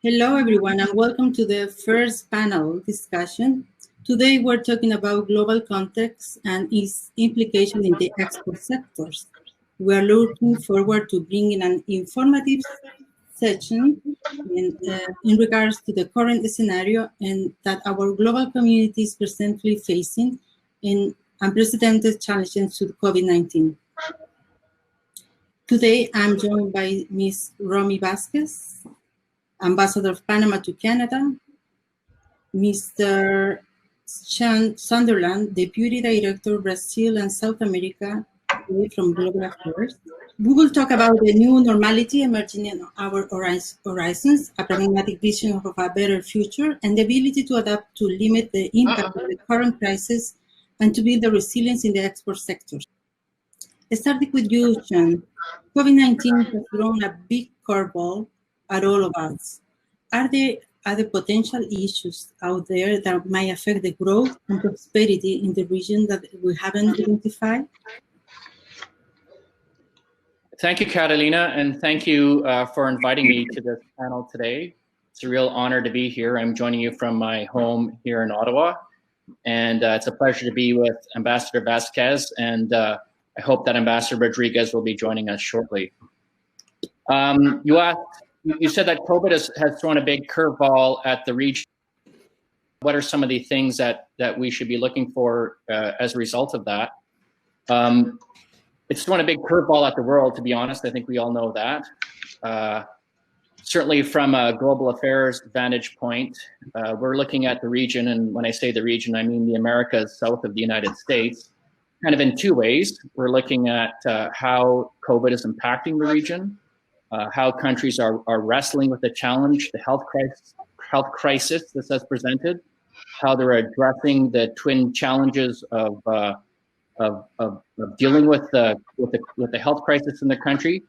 Hello, everyone, and welcome to the first panel discussion. Today, we're talking about global context and its implication in the export sectors. We are looking forward to bringing an informative session in regards to the current scenario and that our global community is presently facing in unprecedented challenges to COVID-19. Today, I'm joined by Ms. Romy Vasquez, Ambassador of Panama to Canada, Mr. Sean Sunderland, Deputy Director, Brazil and South America from Global Affairs. We will talk about the new normality emerging in our horizons, a pragmatic vision of a better future, and the ability to adapt to limit the impact of the current crisis and to build the resilience in the export sectors. Starting with you, Sean. COVID-19 has thrown a big curveball at all of us. Are there potential issues out there that might affect the growth and prosperity in the region that we haven't identified? Thank you, Catalina, and thank you for inviting me to this panel today. It's a real honor to be here. I'm joining you from my home here in Ottawa, and it's a pleasure to be with Ambassador Vasquez, and I hope that Ambassador Rodriguez will be joining us shortly. You said that COVID has thrown a big curveball at the region. What are some of the things that we should be looking for as a result of that? It's thrown a big curveball at the world, to be honest. I think we all know that. Certainly from a global affairs vantage point, we're looking at the region, and when I say the region, I mean the Americas south of the United States, kind of in two ways. We're looking at how COVID is impacting the region, how countries are wrestling with the challenge, the health crisis this has presented, how they're addressing the twin challenges of dealing with the health crisis in their country,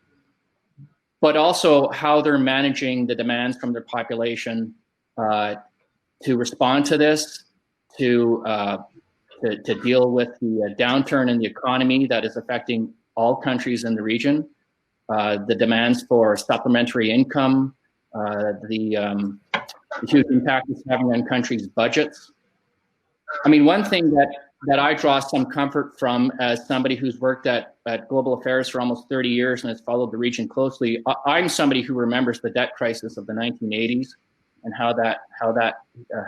but also how they're managing the demands from their population to respond to this, to deal with the downturn in the economy that is affecting all countries in the region, the demands for supplementary income, the huge impact it's having on countries' budgets. I mean, one thing that I draw some comfort from as somebody who's worked at global affairs for almost 30 years and has followed the region closely, I'm somebody who remembers the debt crisis of the 1980s and how that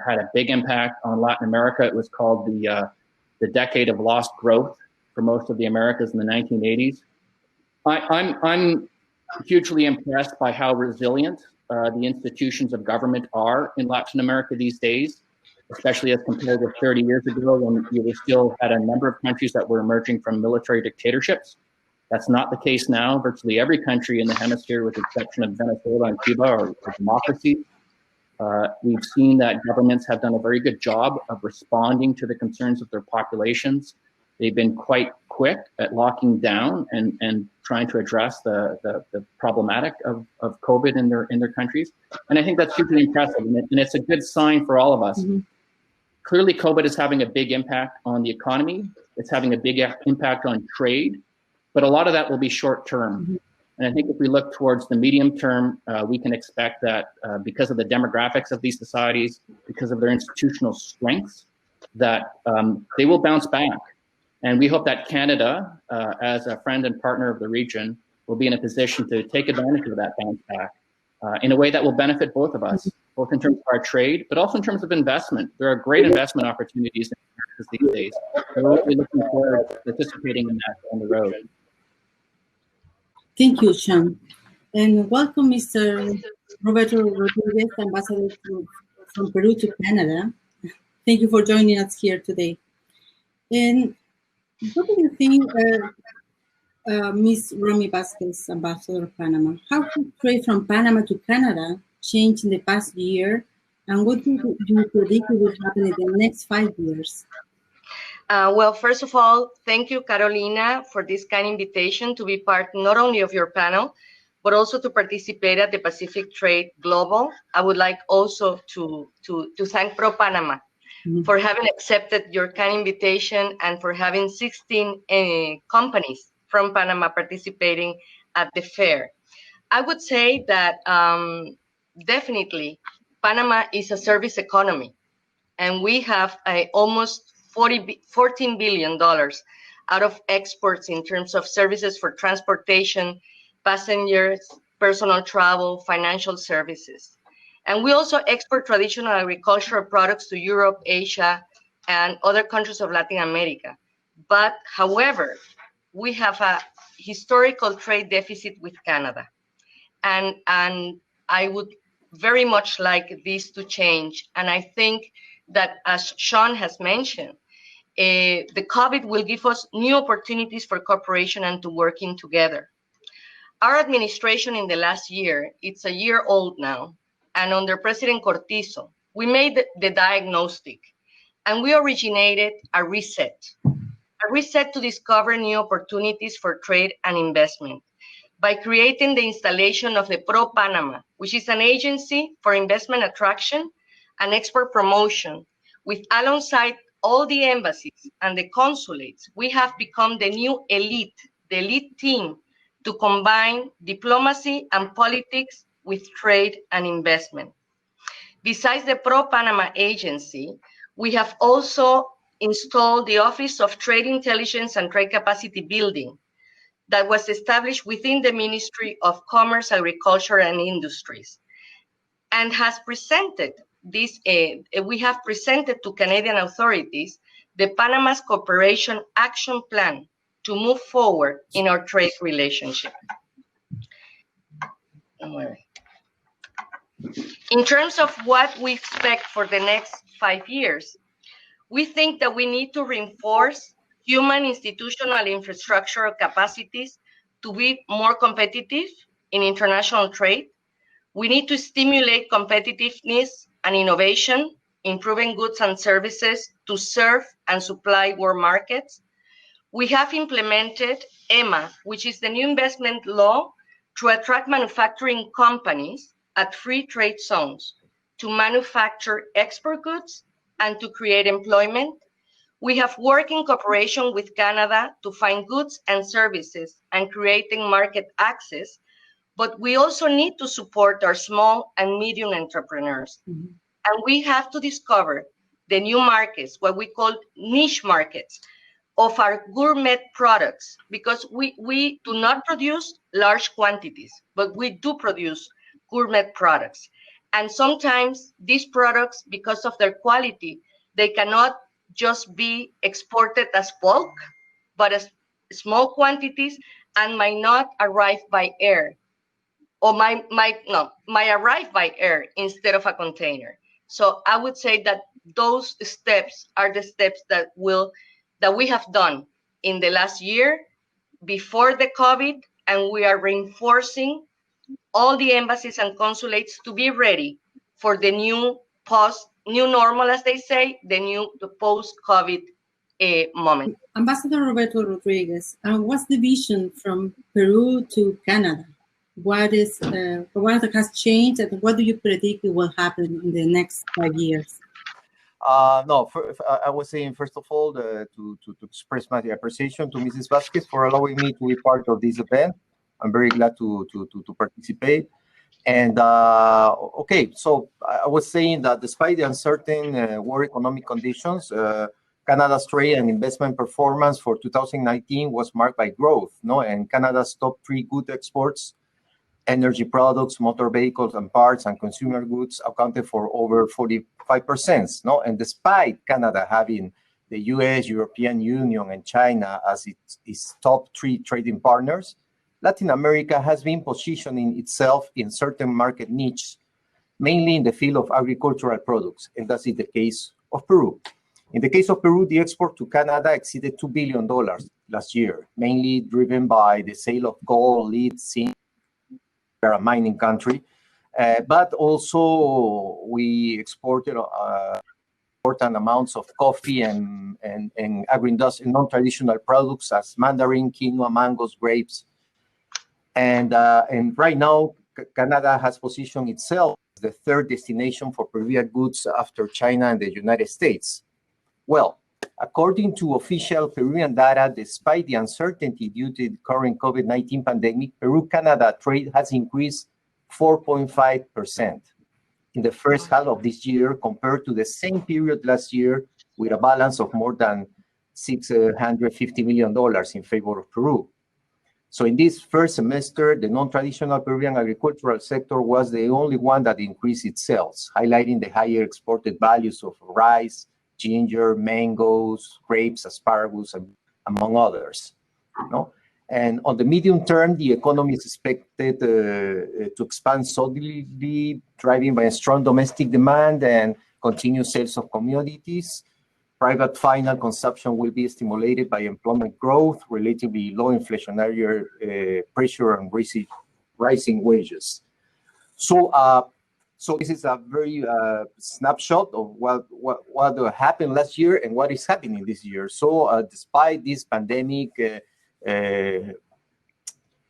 had a big impact on Latin America. It was called the decade of lost growth for most of the Americas in the 1980s. I'm hugely impressed by how resilient the institutions of government are in Latin America these days, especially as compared to 30 years ago when you still had a number of countries that were emerging from military dictatorships. That's not the case now. Virtually every country in the hemisphere, with the exception of Venezuela and Cuba, are democracies. We've seen that governments have done a very good job of responding to the concerns of their populations. They've been quite quick at locking down and trying to address the problematic of COVID in their countries. And I think that's hugely impressive, and it's a good sign for all of us. Mm-hmm. Clearly, COVID is having a big impact on the economy. It's having a big impact on trade, but a lot of that will be short term. Mm-hmm. And I think if we look towards the medium term, we can expect that because of the demographics of these societies, because of their institutional strengths, that they will bounce back. And we hope that Canada, as a friend and partner of the region, will be in a position to take advantage of that bounce back in a way that will benefit both of us, both in terms of our trade, but also in terms of investment. There are great investment opportunities these days. So we're really looking forward to participating in that on the road. Thank you, Sean. And welcome, Mr. Roberto Rodriguez, Ambassador from Peru to Canada. Thank you for joining us here today. And what do you think, Ms. Romy Vasquez, Ambassador of Panama, how could trade from Panama to Canada change in the past year, and what do you predict will happen in the next 5 years? Well, first of all, thank you, Carolina, for this kind invitation to be part not only of your panel, but also to participate at the Pacific Trade Global. I would like also to thank Pro Panama for having accepted your kind invitation and for having 16 companies from Panama participating at the fair. I would say that definitely, Panama is a service economy, and we have almost $14 billion out of exports in terms of services for transportation, passengers, personal travel, financial services. And we also export traditional agricultural products to Europe, Asia, and other countries of Latin America. But however, we have a historical trade deficit with Canada. And I would very much like this to change. And I think that, as Sean has mentioned, the COVID will give us new opportunities for cooperation and to working together. Our administration in the last year, it's a year old now, and under President Cortizo, we made the diagnostic and we originated a reset to discover new opportunities for trade and investment by creating the installation of the Pro Panama, which is an agency for investment attraction and export promotion, with alongside all the embassies and the consulates, we have become the new elite, the elite team to combine diplomacy and politics with trade and investment. Besides the Pro Panama agency, we have also installed the Office of Trade Intelligence and Trade Capacity Building that was established within the Ministry of Commerce, Agriculture, and Industries, and has presented this. We have presented to Canadian authorities the Panama's Cooperation Action Plan to move forward in our trade relationship. In terms of what we expect for the next 5 years, we think that we need to reinforce human institutional infrastructural capacities to be more competitive in international trade. We need to stimulate competitiveness and innovation, improving goods and services to serve and supply world markets. We have implemented EMA, which is the new investment law, to attract manufacturing companies at free trade zones to manufacture export goods and to create employment. We have worked in cooperation with Canada to find goods and services and creating market access, but we also need to support our small and medium entrepreneurs. Mm-hmm. And we have to discover the new markets, what we call niche markets, of our gourmet products, because we do not produce large quantities, but we do produce gourmet products. And sometimes these products, because of their quality, they cannot just be exported as bulk, but as small quantities, and might not arrive by air, or might arrive by air instead of a container. So I would say that those steps are the steps that we have done in the last year before the COVID, and we are reinforcing all the embassies and consulates to be ready for the new normal, as they say, the post-COVID moment. Ambassador Roberto Rodriguez, what's the vision from Peru to Canada? What has changed, and what do you predict will happen in the next 5 years? No, I was saying, first of all, to express my appreciation to Mrs. Vasquez for allowing me to be part of this event. I'm very glad to participate. And okay, so I was saying that despite the uncertain world economic conditions, Canada's trade and investment performance for 2019 was marked by growth, and Canada's top 3 good exports, energy products, motor vehicles and parts, and consumer goods, accounted for over 45%. And despite Canada having the US, European Union, and China as its top 3 trading partners, Latin America has been positioning itself in certain market niches, mainly in the field of agricultural products, and that's in the case of Peru. In the case of Peru, the export to Canada exceeded $2 billion last year, mainly driven by the sale of gold, lead, zinc. We're a mining country, but also we exported important amounts of coffee and agri-industrial non-traditional products as mandarin, quinoa, mangoes, grapes. And right now, Canada has positioned itself as the 3rd destination for Peruvian goods after China and the United States. Well, according to official Peruvian data, despite the uncertainty due to the current COVID-19 pandemic, Peru-Canada trade has increased 4.5% in the first half of this year compared to the same period last year, with a balance of more than $650 million in favor of Peru. So in this first semester, the non-traditional Peruvian agricultural sector was the only one that increased its sales, highlighting the higher exported values of rice, ginger, mangoes, grapes, asparagus, and among others. No? And on the medium term, the economy is expected to expand solidly, driven by a strong domestic demand and continued sales of commodities. Private final consumption will be stimulated by employment growth, relatively low inflationary pressure, and rising wages. So this is a very snapshot of what happened last year and what is happening this year. So despite this pandemic, it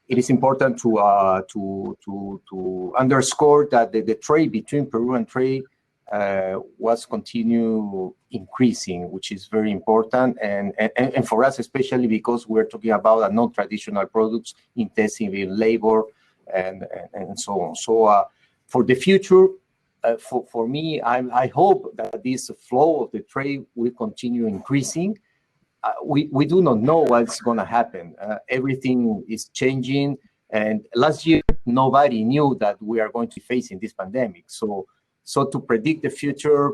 is important to underscore that the trade between Peru and trade was continue increasing, which is very important, and for us especially because we're talking about a non-traditional products, intensive in labor and so on. So for the future, for me, I hope that this flow of the trade will continue increasing. We do not know what's going to happen. Everything is changing, and last year nobody knew that we are going to be facing this pandemic. So to predict the future,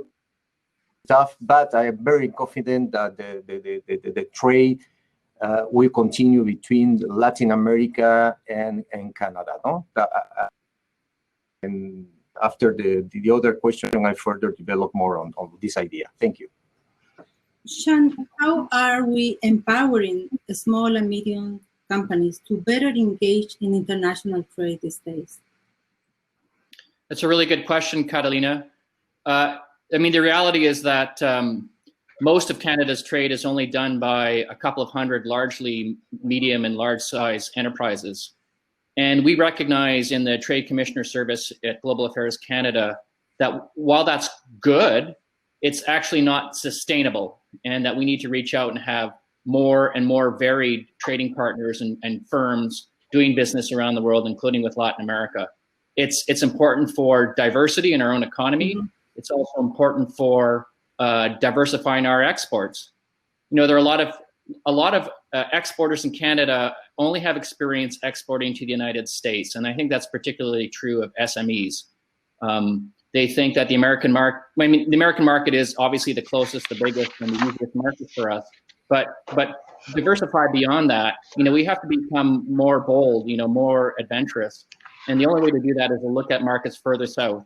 tough, but I am very confident that the trade will continue between Latin America and Canada. No? And after the other question, I further develop more on this idea. Thank you. Sean, how are we empowering small and medium companies to better engage in international trade these days? That's a really good question, Catalina. I mean, the reality is that most of Canada's trade is only done by a couple of hundred largely medium and large size enterprises. And we recognize in the Trade Commissioner Service at Global Affairs Canada that while that's good, it's actually not sustainable, and that we need to reach out and have more and more varied trading partners and firms doing business around the world, including with Latin America. It's important for diversity in our own economy. Mm-hmm. It's also important for diversifying our exports. You know, there are a lot of exporters in Canada only have experience exporting to the United States, and I think that's particularly true of SMEs. They think that the American market, I mean, the American market is obviously the closest, the biggest, and the easiest market for us. But diversify beyond that, you know, we have to become more bold, you know, more adventurous. And the only way to do that is to look at markets further south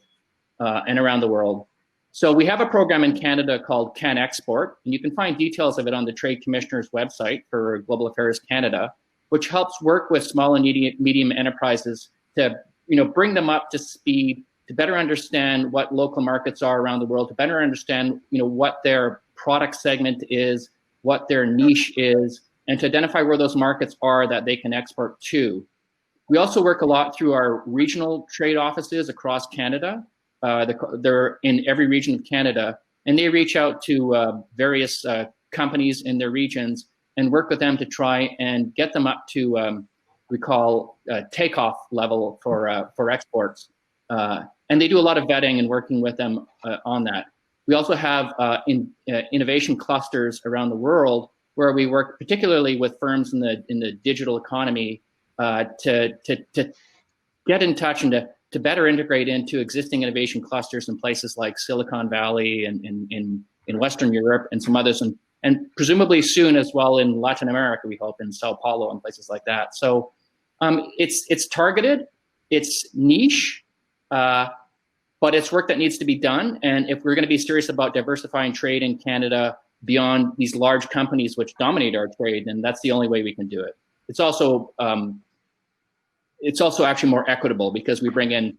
and around the world. So we have a program in Canada called Can Export, and you can find details of it on the Trade Commissioner's website for Global Affairs Canada, which helps work with small and medium enterprises to, you know, bring them up to speed, to better understand what local markets are around the world, to better understand, you know, what their product segment is, what their niche is, and to identify where those markets are that they can export to. We also work a lot through our regional trade offices across Canada. They're in every region of Canada, and they reach out to various companies in their regions and work with them to try and get them up to we call takeoff level for exports. And they do a lot of vetting and working with them on that. We also have innovation clusters around the world where we work particularly with firms in the digital economy to get in touch and to better integrate into existing innovation clusters in places like Silicon Valley and in Western Europe and some others, and presumably soon as well in Latin America, we hope, in Sao Paulo and places like that. So it's targeted, it's niche, but it's work that needs to be done. And if we're going to be serious about diversifying trade in Canada beyond these large companies which dominate our trade, then that's the only way we can do it. It's also actually more equitable because we bring in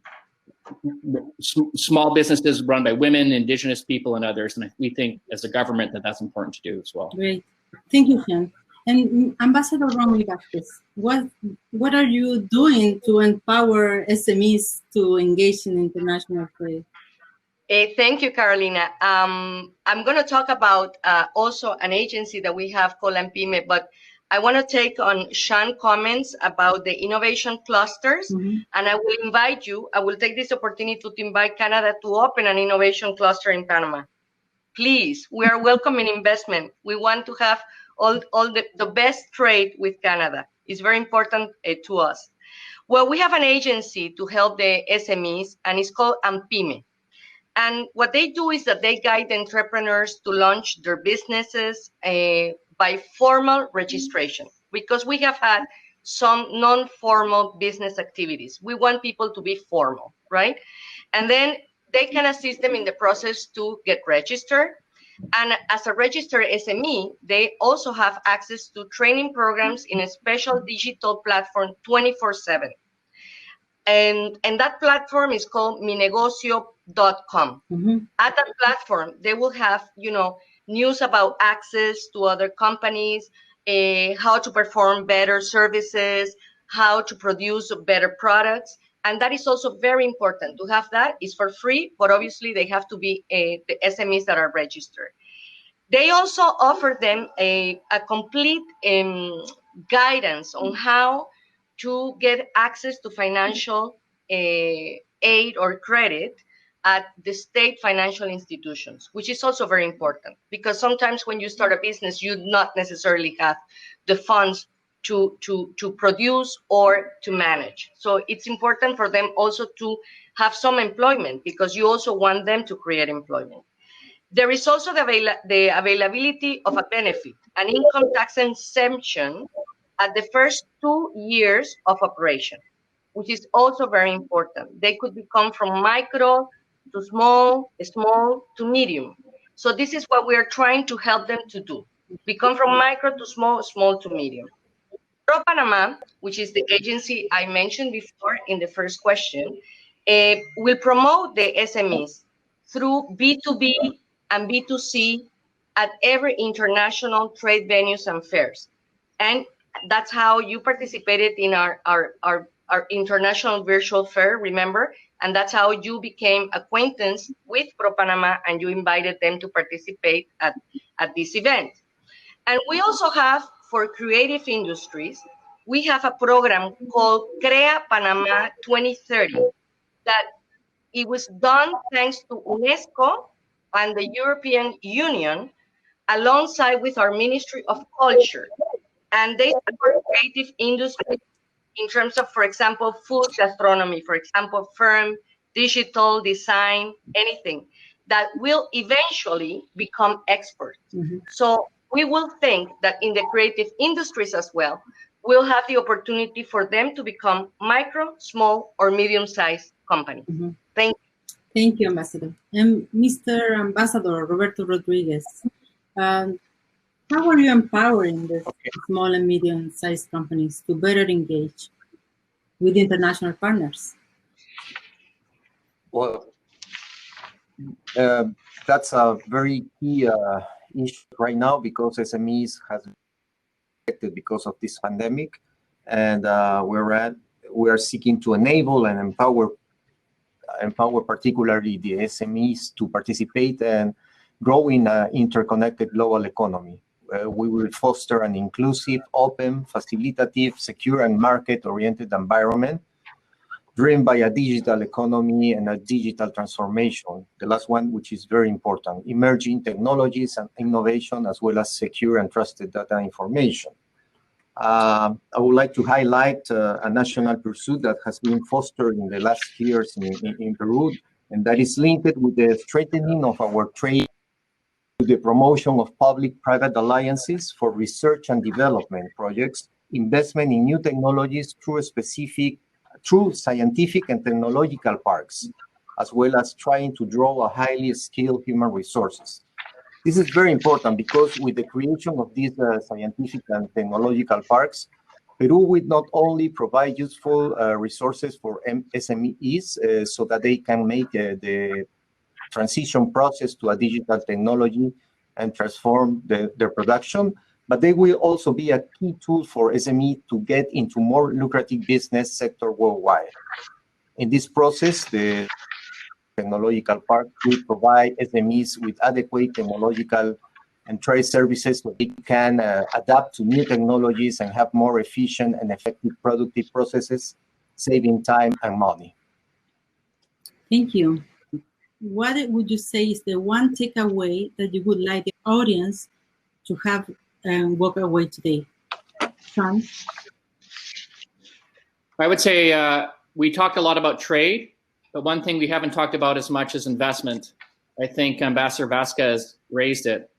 small businesses run by women, indigenous people, and others. And we think as a government that that's important to do as well. Great. Thank you, Sean. And Ambassador Romy Vázquez, what are you doing to empower SMEs to engage in international trade? Thank you, Carolina. I'm going to talk about also an agency that we have called AMPYME, but I want to take on Sean's comments about the innovation clusters, and I will invite you, I will take this opportunity to invite Canada to open an innovation cluster in Panama. Please, we are welcoming investment. We want to have all the best trade with Canada. It's very important to us. Well, we have an agency to help the SMEs, and it's called AMPYME. And what they do is that they guide entrepreneurs to launch their businesses by formal registration, because we have had some non-formal business activities. We want people to be formal, right? And then they can assist them in the process to get registered. And as a registered SME, they also have access to training programs in a special digital platform 24/7. And that platform is called minegocio.com. At that platform, they will have, news about access to other companies, how to perform better services, how to produce better products. And that is also very important to have that. It's for free, but obviously they have to be the SMEs that are registered. They also offer them a complete guidance on how to get access to financial aid or credit at the state financial institutions, which is also very important, because sometimes when you start a business, you not necessarily have the funds to produce or to manage. So it's important for them also to have some employment, because you also want them to create employment. There is also the availability of a benefit, an income tax exemption at the first 2 years of operation, which is also very important. They could become from micro to small, small to medium. So this is what we are trying to help them to do. Become from micro to small, small to medium. ProPanama, which is the agency I mentioned before in the first question, will promote the SMEs through B2B and B2C at every international trade venues and fairs. And that's how you participated in our international virtual fair, remember? And that's how you became acquaintance with ProPanama, and you invited them to participate at this event. And we also have, for creative industries, we have a program called Crea Panama 2030 that it was done thanks to UNESCO and the European Union, alongside with our Ministry of Culture. And they support creative industries in terms of, for example, food gastronomy, for example, firm, digital, design, anything that will eventually become experts. So we will think that in the creative industries as well, we'll have the opportunity for them to become micro, small, or medium-sized companies. Thank you. Thank you, Ambassador. And Mr. Ambassador Roberto Rodriguez, how are you empowering the small and medium-sized companies to better engage with international partners? Well, that's a very key issue right now, because SMEs has been affected because of this pandemic, and we are seeking to enable and empower particularly the SMEs to participate and grow in an interconnected global economy. We will foster an inclusive, open, facilitative, secure, and market-oriented environment driven by a digital economy and a digital transformation. The last one, which is very important, emerging technologies and innovation, as well as secure and trusted data information. I would like to highlight a national pursuit that has been fostered in the last years in Peru, and that is linked with the strengthening of our trade, to the promotion of public-private alliances for research and development projects, investment in new technologies through scientific and technological parks, as well as trying to draw a highly skilled human resources. This is very important because with the creation of these scientific and technological parks, Peru will not only provide useful resources for SMEs so that they can make the transition process to a digital technology and transform their production, but they will also be a key tool for SME to get into more lucrative business sector worldwide. In this process, the technological park will provide SMEs with adequate technological and trade services so they can adapt to new technologies and have more efficient and effective productive processes, saving time and money. Thank you. What would you say is the one takeaway that you would like the audience to have and walk away today? Sean? I would say we talked a lot about trade, but one thing we haven't talked about as much is investment. I think Ambassador Vasquez raised it.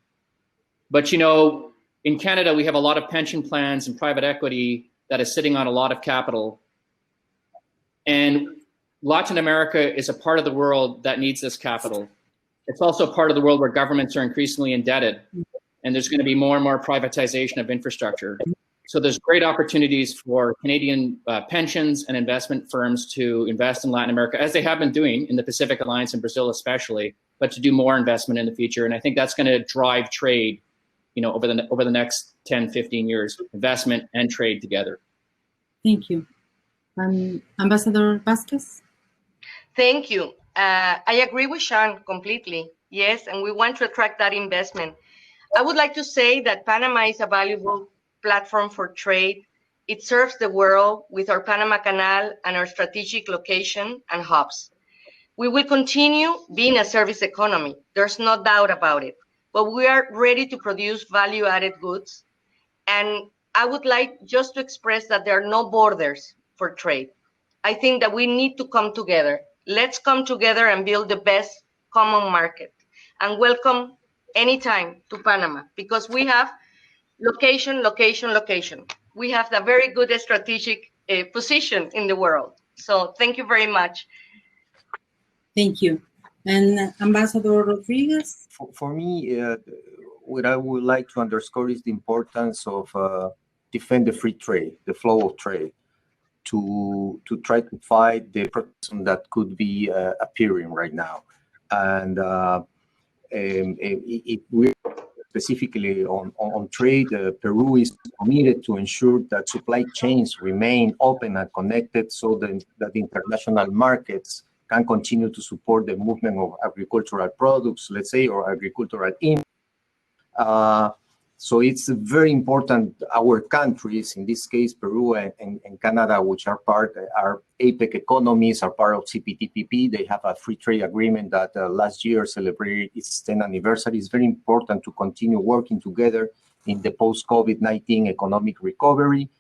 But, you know, in Canada, we have a lot of pension plans and private equity that is sitting on a lot of capital. And Latin America is a part of the world that needs this capital. It's also a part of the world where governments are increasingly indebted, and there's going to be more and more privatization of infrastructure. So there's great opportunities for Canadian pensions and investment firms to invest in Latin America, as they have been doing in the Pacific Alliance and Brazil especially, but to do more investment in the future. And I think that's going to drive trade, you know, over the next 10, 15 years, investment and trade together. Thank you. Ambassador Vasquez? Thank you. I agree with Sean completely. Yes, and we want to attract that investment. I would like to say that Panama is a valuable platform for trade. It serves the world with our Panama Canal and our strategic location and hubs. We will continue being a service economy. There's no doubt about it. But we are ready to produce value-added goods. And I would like just to express that there are no borders for trade. I think that we need to come together. Let's come together and build the best common market. And welcome anytime to Panama, because we have location. We have a very good strategic position in the world. So thank you very much. Thank you. And Ambassador Rodriguez? For me, what I would like to underscore is the importance of defend the free trade, the flow of trade, to try to fight the protectionism that could be appearing right now. And if we specifically on trade, Peru is committed to ensure that supply chains remain open and connected so that international markets can continue to support the movement of agricultural products, let's say, or agricultural inputs. So it's very important, our countries, in this case, Peru and Canada, which are APEC economies, are part of CPTPP. They have a free trade agreement that last year celebrated its 10th anniversary. It's very important to continue working together in the post-COVID-19 economic recovery,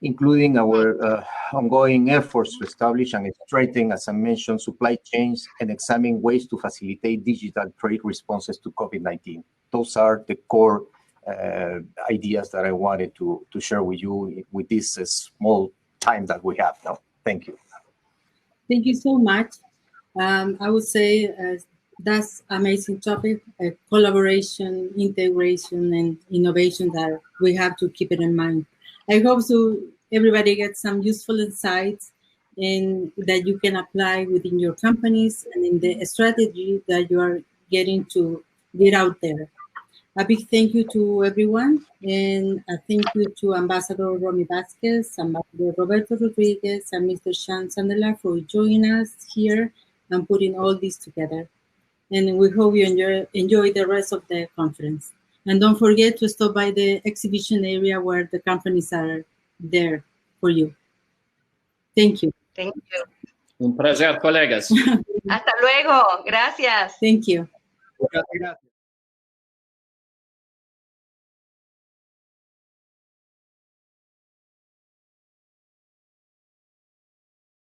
including our ongoing efforts to establish and strengthen, as I mentioned, supply chains and examine ways to facilitate digital trade responses to COVID-19. Those are the core ideas that I wanted to share with you with this small time that we have now. Thank you. Thank you so much. I would say that's amazing topic, collaboration, integration, and innovation that we have to keep it in mind. I hope so everybody gets some useful insights and that you can apply within your companies and in the strategy that you are getting to get out there. A big thank you to everyone, and a thank you to Ambassador Romy Vasquez, Ambassador Roberto Rodriguez, and Mr. Sean Sunderland for joining us here and putting all this together. And we hope you enjoy the rest of the conference. And don't forget to stop by the exhibition area where the companies are there for you. Thank you. Thank you. Un placer, colegas. Hasta luego. Gracias. Thank you. Gracias.